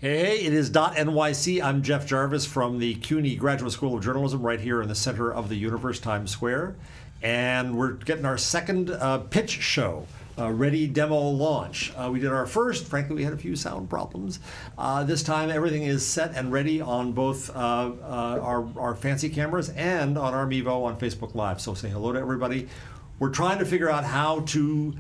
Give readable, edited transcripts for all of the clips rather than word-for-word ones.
Hey, it is dotNYC. I'm Jeff Jarvis from the CUNY Graduate School of Journalism right here in the center of the universe, Times Square. And we're getting our second pitch show, Ready Demo Launch. We did our first. Frankly, we had a few sound problems. This time, everything is set and ready on both our fancy cameras and on our Mevo on Facebook Live. So say hello to everybody. We're trying to figure out how to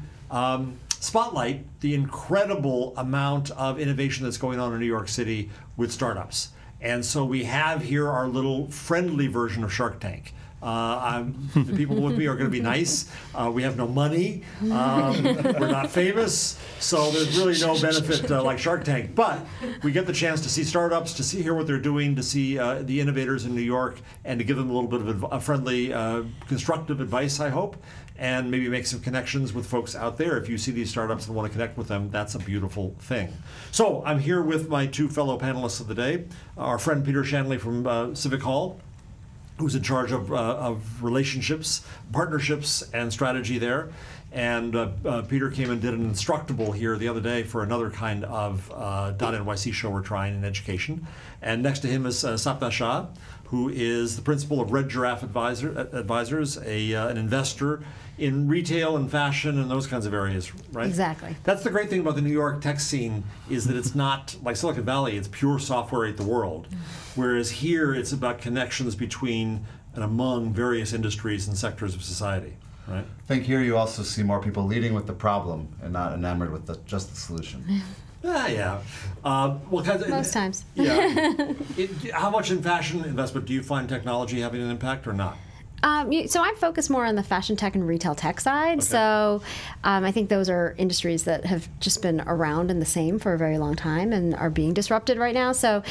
spotlight the incredible amount of innovation that's going on in New York City with startups. And so we have here our little friendly version of Shark Tank. The people with me are going to be nice. We have no money. We're not famous. So there's really no benefit like Shark Tank. But we get the chance to see startups, to hear what they're doing, to see the innovators in New York, and to give them a little bit of friendly, constructive advice, I hope, and maybe make some connections with folks out there. If you see these startups and want to connect with them, that's a beautiful thing. So I'm here with my two fellow panelists of the day, our friend Peter Shanley from Civic Hall, who's in charge of relationships, partnerships, and strategy there. And Peter came and did an Instructable here the other day for another kind of dotNYC show we're trying in education. And next to him is Sapna Shah, who is the principal of Red Giraffe Advisors, an investor in retail and fashion and those kinds of areas, right? Exactly. That's the great thing about the New York tech scene, is that it's not like Silicon Valley, it's pure software ate the world. Whereas here, it's about connections between and among various industries and sectors of society, right? I think here you also see more people leading with the problem and not enamored with just the solution. Yeah. Well, most times. Yeah. How much in fashion investment do you find technology having an impact or not? So I'm focused more on the fashion tech and retail tech side. Okay. So I think those are industries that have just been around and the same for a very long time and are being disrupted right now. So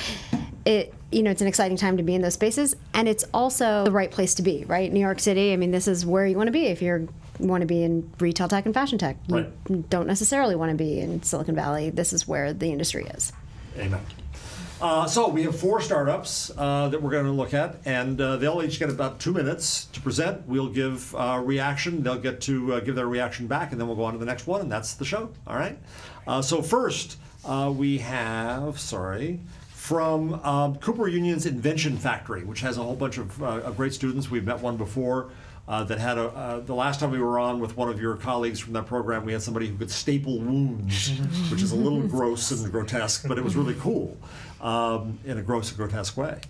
it's an exciting time to be in those spaces, and it's also the right place to be, right? New York City, I mean, this is where you want to be if you want to be in retail tech and fashion tech. You Right. don't necessarily want to be in Silicon Valley. This is where the industry is. Amen. So we have 4 startups that we're going to look at, and they'll each get about 2 minutes to present. We'll give a reaction. They'll get to give their reaction back, and then we'll go on to the next one, and that's the show. All right? So first, we have, from Cooper Union's Invention Factory, which has a whole bunch of great students. We've met one before that had the last time we were on with one of your colleagues from that program, we had somebody who could staple wounds, which is a little gross and grotesque, but it was really cool in a gross and grotesque way.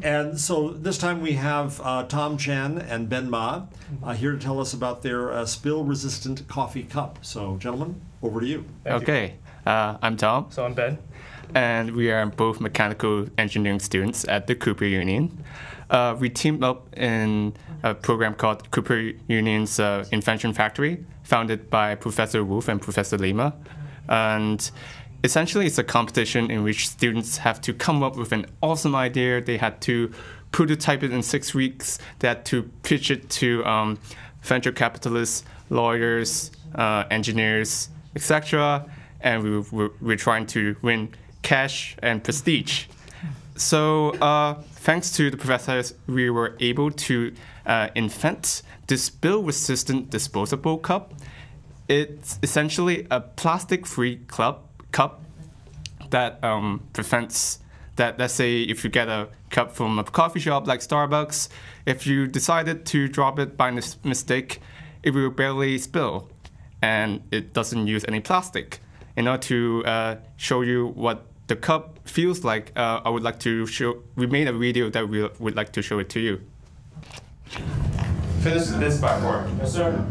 And so this time we have Tom Chan and Ben Ma here to tell us about their spill-resistant coffee cup. So, gentlemen, over to you. Okay, I'm Tom. So I'm Ben. And we are both mechanical engineering students at the Cooper Union. We teamed up in a program called Cooper Union's Invention Factory, founded by Professor Wolf and Professor Lima. And essentially, it's a competition in which students have to come up with an awesome idea. They had to prototype it in 6 weeks. They had to pitch it to venture capitalists, lawyers, engineers, etc. And we're trying to win cash and prestige. So thanks to the professors, we were able to invent this spill-resistant disposable cup. It's essentially a plastic-free cup that prevents that, let's say, if you get a cup from a coffee shop like Starbucks, if you decided to drop it by mistake, it will barely spill, and it doesn't use any plastic. In order to show you what the cup feels like, I would like to show. We made a video that we would like to show it to you. Finish this by 4. Yes, sir.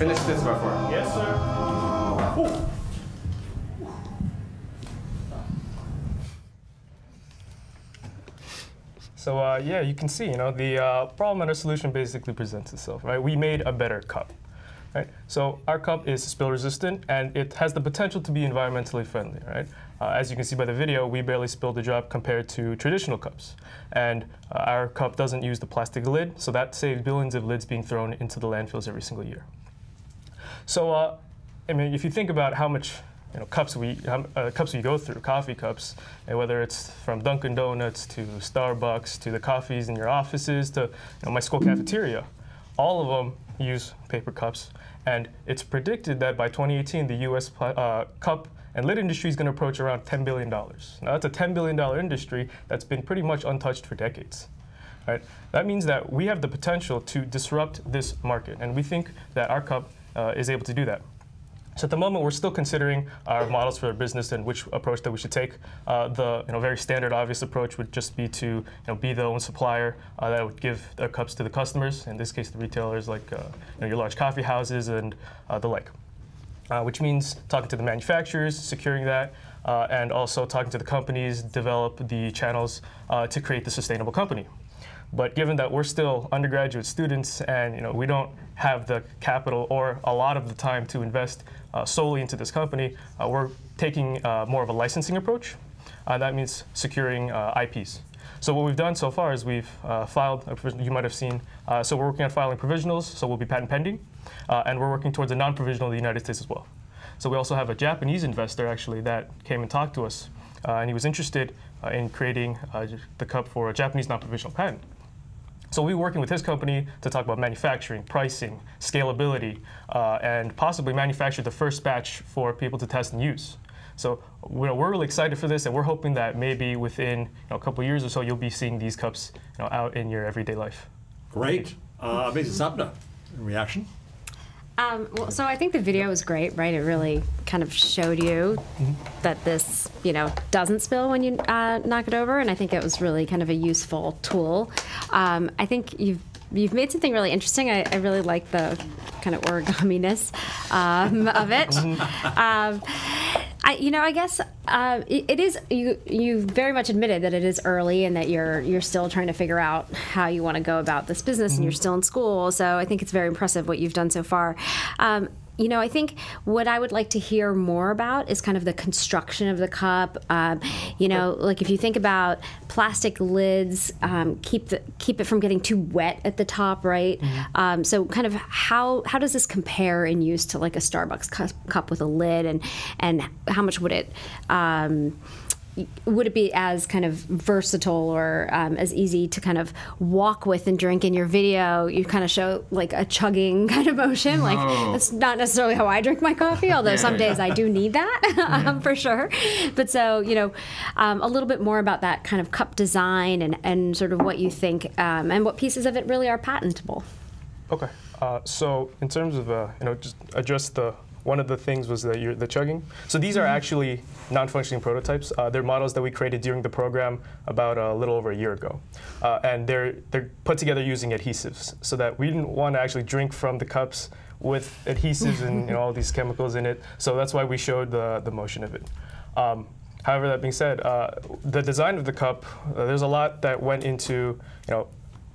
finish this before. Yes, sir. So yeah, you can see, the problem and our solution basically presents itself, right? We made a better cup, right? So our cup is spill resistant and it has the potential to be environmentally friendly, right? As you can see by the video, we barely spilled a drop compared to traditional cups. And our cup doesn't use the plastic lid, so that saves billions of lids being thrown into the landfills every single year. So, I mean, if you think about how much cups we go through, coffee cups, and whether it's from Dunkin' Donuts to Starbucks to the coffees in your offices to my school cafeteria, all of them use paper cups. And it's predicted that by 2018, the U.S. cup and lid industry is going to approach around $10 billion. Now, that's a $10 billion industry that's been pretty much untouched for decades. Right? That means that we have the potential to disrupt this market, and we think that our cup is able to do that. So at the moment, we're still considering our models for our business and which approach that we should take. The very standard, obvious approach would just be to be the own supplier that would give their cups to the customers. In this case, the retailers like your large coffee houses and the like. Which means talking to the manufacturers, securing that, and also talking to the companies, develop the channels to create the sustainable company. But given that we're still undergraduate students and we don't have the capital or a lot of the time to invest solely into this company, we're taking more of a licensing approach. That means securing IPs. So what we've done so far is we've filed, you might have seen, so we're working on filing provisionals, so we'll be patent pending, and we're working towards a non-provisional in the United States as well. So we also have a Japanese investor actually that came and talked to us, and he was interested in creating the cup for a Japanese non-provisional patent. So we'll be working with his company to talk about manufacturing, pricing, scalability, and possibly manufacture the first batch for people to test and use. So we're really excited for this, and we're hoping that maybe within a couple of years or so, you'll be seeing these cups out in your everyday life. Great. Amazing. Sapna, reaction? Well, so I think the video was great, right? It really kind of showed you that this, doesn't spill when you knock it over, and I think it was really kind of a useful tool. I think you've made something really interesting. I really like the kind of origami-ness of it. I guess it is. You very much admitted that it is early and that you're still trying to figure out how you want to go about this business, and you're still in school. So I think it's very impressive what you've done so far. I think what I would like to hear more about is kind of the construction of the cup. Like if you think about plastic lids, keep it from getting too wet at the top, right? So kind of how does this compare in use to like a Starbucks cup with a lid, and how much would it be as kind of versatile or as easy to kind of walk with and drink? In your video, you kind of show like a chugging kind of motion. Like that's not necessarily how I drink my coffee, although some days I do need that for sure. But so, a little bit more about that kind of cup design and sort of what you think and what pieces of it really are patentable. Okay. So in terms of, just address one of the things was the chugging. So these are actually non-functioning prototypes. They're models that we created during the program about a little over a year ago. And they're put together using adhesives, so that we didn't want to actually drink from the cups with adhesives and all these chemicals in it. So that's why we showed the motion of it. However, that being said, the design of the cup, there's a lot that went into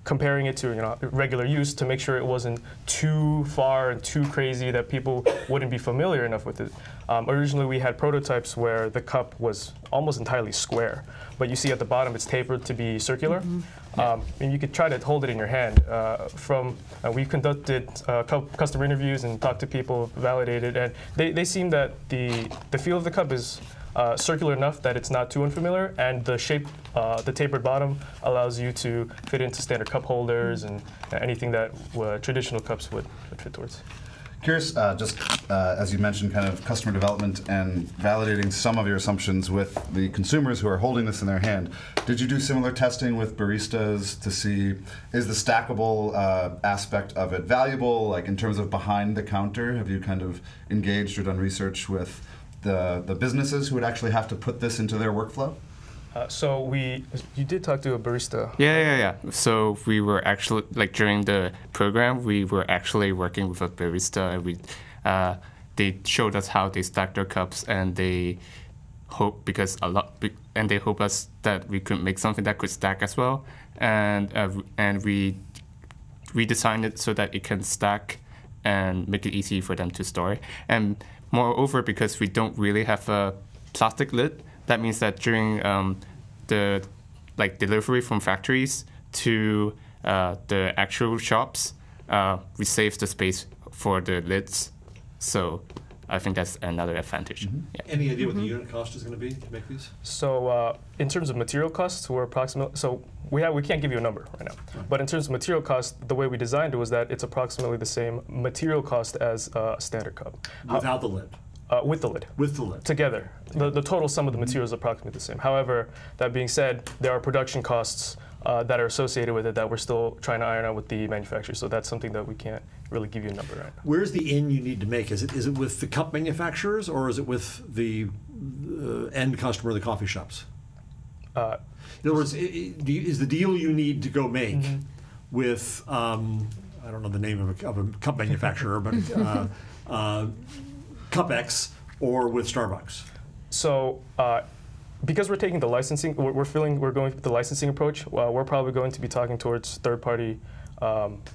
comparing it to regular use to make sure it wasn't too far and too crazy that people wouldn't be familiar enough with it. Originally, we had prototypes where the cup was almost entirely square, but you see at the bottom it's tapered to be circular. And you could try to hold it in your hand. We've conducted customer interviews and talked to people, validated, and they seem that the feel of the cup is circular enough that it's not too unfamiliar, and the shape, the tapered bottom, allows you to fit into standard cup holders and anything that traditional cups would fit towards. Curious, as you mentioned, kind of customer development and validating some of your assumptions with the consumers who are holding this in their hand. Did you do similar testing with baristas to see, is the stackable aspect of it valuable, like in terms of behind the counter? Have you kind of engaged or done research with the businesses who would actually have to put this into their workflow? So you did talk to a barista. Yeah. So we were actually, like, during the program, we were actually working with a barista, and they showed us how they stack their cups, and they hope they hope us that we could make something that could stack as well, and we designed it so that it can stack and make it easy for them to store. And moreover, because we don't really have a plastic lid, that means that during the delivery from factories to the actual shops, we save the space for the lids. So I think that's another advantage. Mm-hmm. Yeah. Any idea what the unit cost is going to be to make these? So in terms of material costs, we're approximately, so we can't give you a number right now. Right. But in terms of material cost, the way we designed it was that it's approximately the same material cost as a standard cup. Without the lid? With the lid. With the lid. Together. The total sum of the materials is approximately the same. However, that being said, there are production costs that are associated with it that we're still trying to iron out with the manufacturer. So that's something that we can't really give you a number right now. Where's the in you need to make? Is it with the cup manufacturers, or is it with the end customer, the coffee shops? In other words, is the deal you need to go make with, I don't know the name of a cup manufacturer, but Cup X, or with Starbucks? So because we're taking the licensing, we're going with the licensing approach. We're probably going to be talking towards third-party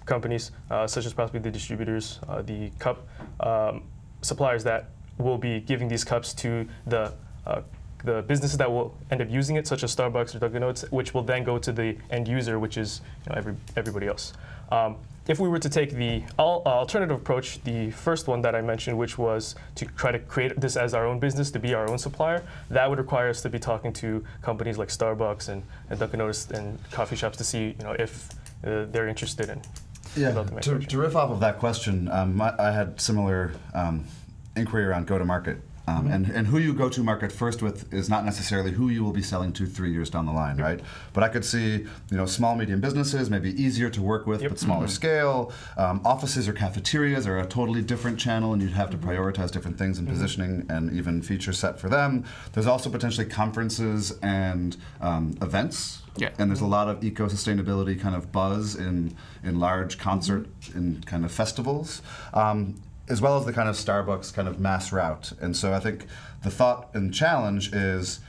companies, such as possibly the distributors, the cup suppliers that will be giving these cups to the businesses that will end up using it, such as Starbucks or dotNYC, which will then go to the end user, which is everybody else. If we were to take the alternative approach, the first one that I mentioned, which was to try to create this as our own business, to be our own supplier, that would require us to be talking to companies like Starbucks and dotNYC and coffee shops to see if they're interested in. Yeah, to riff off of that question, I had similar inquiry around go-to-market. And who you go to market first with is not necessarily who you will be selling to 3 years down the line, right? But I could see, small, medium businesses, maybe easier to work with, but smaller scale. Offices or cafeterias are a totally different channel, and you'd have to prioritize different things in positioning and even feature set for them. There's also potentially conferences and events. Yeah. And there's a lot of eco-sustainability kind of buzz in large concert and kind of festivals. As well as the kind of Starbucks kind of mass route. And so I think the thought and challenge is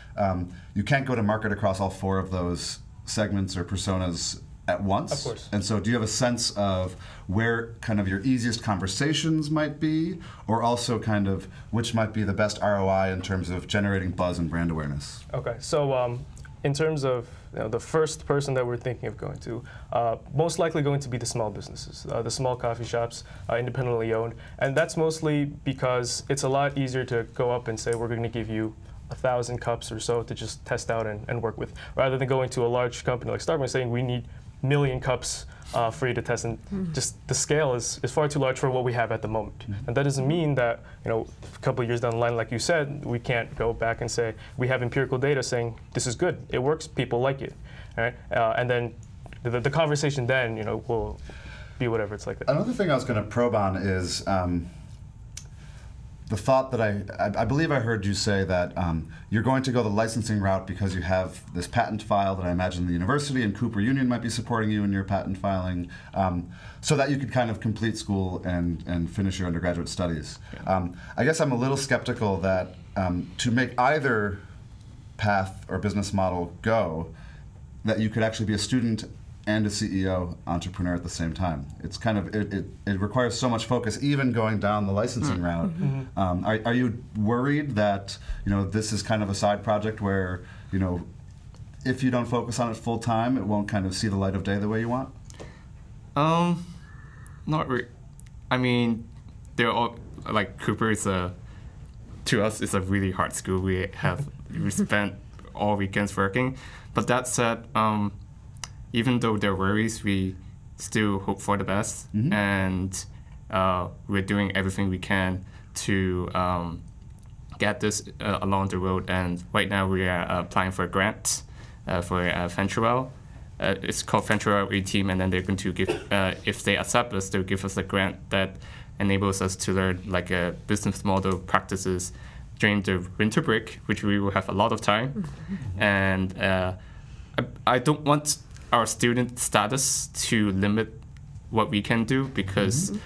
you can't go to market across all 4 of those segments or personas at once. Of course. And so do you have a sense of where kind of your easiest conversations might be, or also kind of which might be the best ROI in terms of generating buzz and brand awareness? Okay, so in terms of the first person that we're thinking of going to, most likely going to be the small businesses, the small coffee shops, independently owned. And that's mostly because it's a lot easier to go up and say, we're going to give you 1,000 cups or so to just test out and work with, rather than going to a large company like Starbucks saying, we need 1 million cups for you to test. And just the scale is far too large for what we have at the moment. And that doesn't mean that, a couple of years down the line, like you said, we can't go back and say, we have empirical data saying, this is good, it works, people like it. Right? And then the conversation then, will be whatever it's like that. Another thing I was going to probe on is the thought that I believe I heard you say that you're going to go the licensing route because you have this patent file that I imagine the university and Cooper Union might be supporting you in your patent filing, so that you could kind of complete school and finish your undergraduate studies. Yeah. I guess I'm a little skeptical that to make either path or business model go, that you could actually be a student and a CEO entrepreneur at the same time. It's kind of, it requires so much focus, even going down the licensing route. Are you worried that, this is kind of a side project where, if you don't focus on it full time, it won't kind of see the light of day the way you want? Not really. I mean, they're all, like, Cooper is to us, it's a really hard school. We spent all weekends working. But that said, even though there are worries, we still hope for the best, and we're doing everything we can to get this along the road. And right now we are applying for a grant for VentureWell. It's called VentureWell A-Team, and then they're going to give, if they accept us, they'll give us a grant that enables us to learn like a business model practices during the winter break, which we will have a lot of time. And I don't want our student status to limit what we can do, because we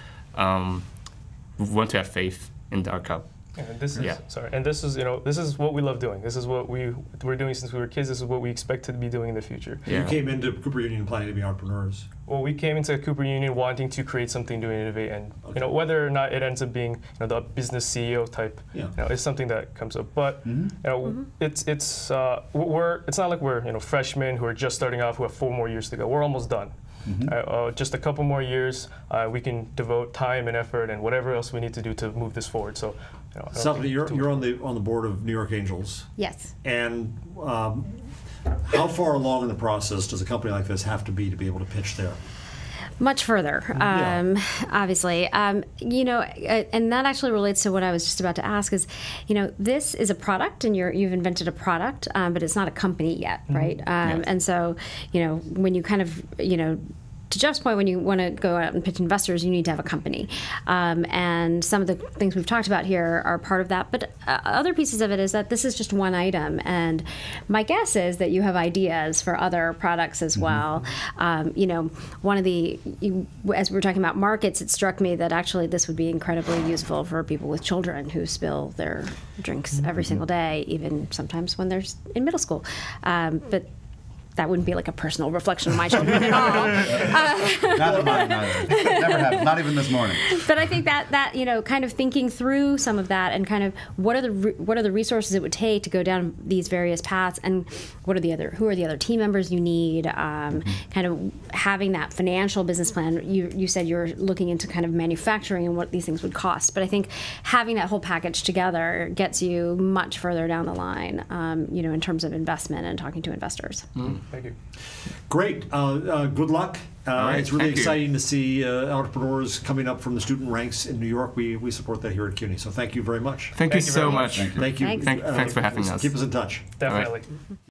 want to have faith in our cup. And this is and this is this is what we love doing. This is what we're doing since we were kids. This is what we expect to be doing in the future. You came into Cooper Union planning to be entrepreneurs. Well, we came into Cooper Union wanting to create something to innovate, and whether or not it ends up being the business CEO type, it's something that comes up. But it's not like we're freshmen who are just starting off who have 4 more years to go. We're almost done. Just a couple more years, we can devote time and effort and whatever else we need to do to move this forward. So, Sapna, you're on the board of New York Angels. Yes. And how far along in the process does a company like this have to be able to pitch there? Much further, obviously. And that actually relates to what I was just about to ask is, this is a product and you've invented a product, but it's not a company yet, right? And so, when you kind of, to Jeff's point, when you want to go out and pitch investors, you need to have a company. And some of the things we've talked about here are part of that. But other pieces of it is that this is just one item. And my guess is that you have ideas for other products as well. One of the, as we were talking about markets, it struck me that actually this would be incredibly useful for people with children who spill their drinks every single day, even sometimes when they're in middle school. But that wouldn't be like a personal reflection of my children at all. Neither mine, neither. Never have. Not even this morning. But I think that kind of thinking through some of that and kind of what are the resources it would take to go down these various paths, and who are the other team members you need, kind of having that financial business plan. You said you're looking into kind of manufacturing and what these things would cost, but I think having that whole package together gets you much further down the line, in terms of investment and talking to investors. Thank you. Great. Good luck. Right, it's really thank you. exciting to see entrepreneurs coming up from the student ranks in New York. We support that here at CUNY. So thank you very much. Thank you you so very much. much. Thank you. Thanks. Thanks for having us. Keep us in touch. Definitely.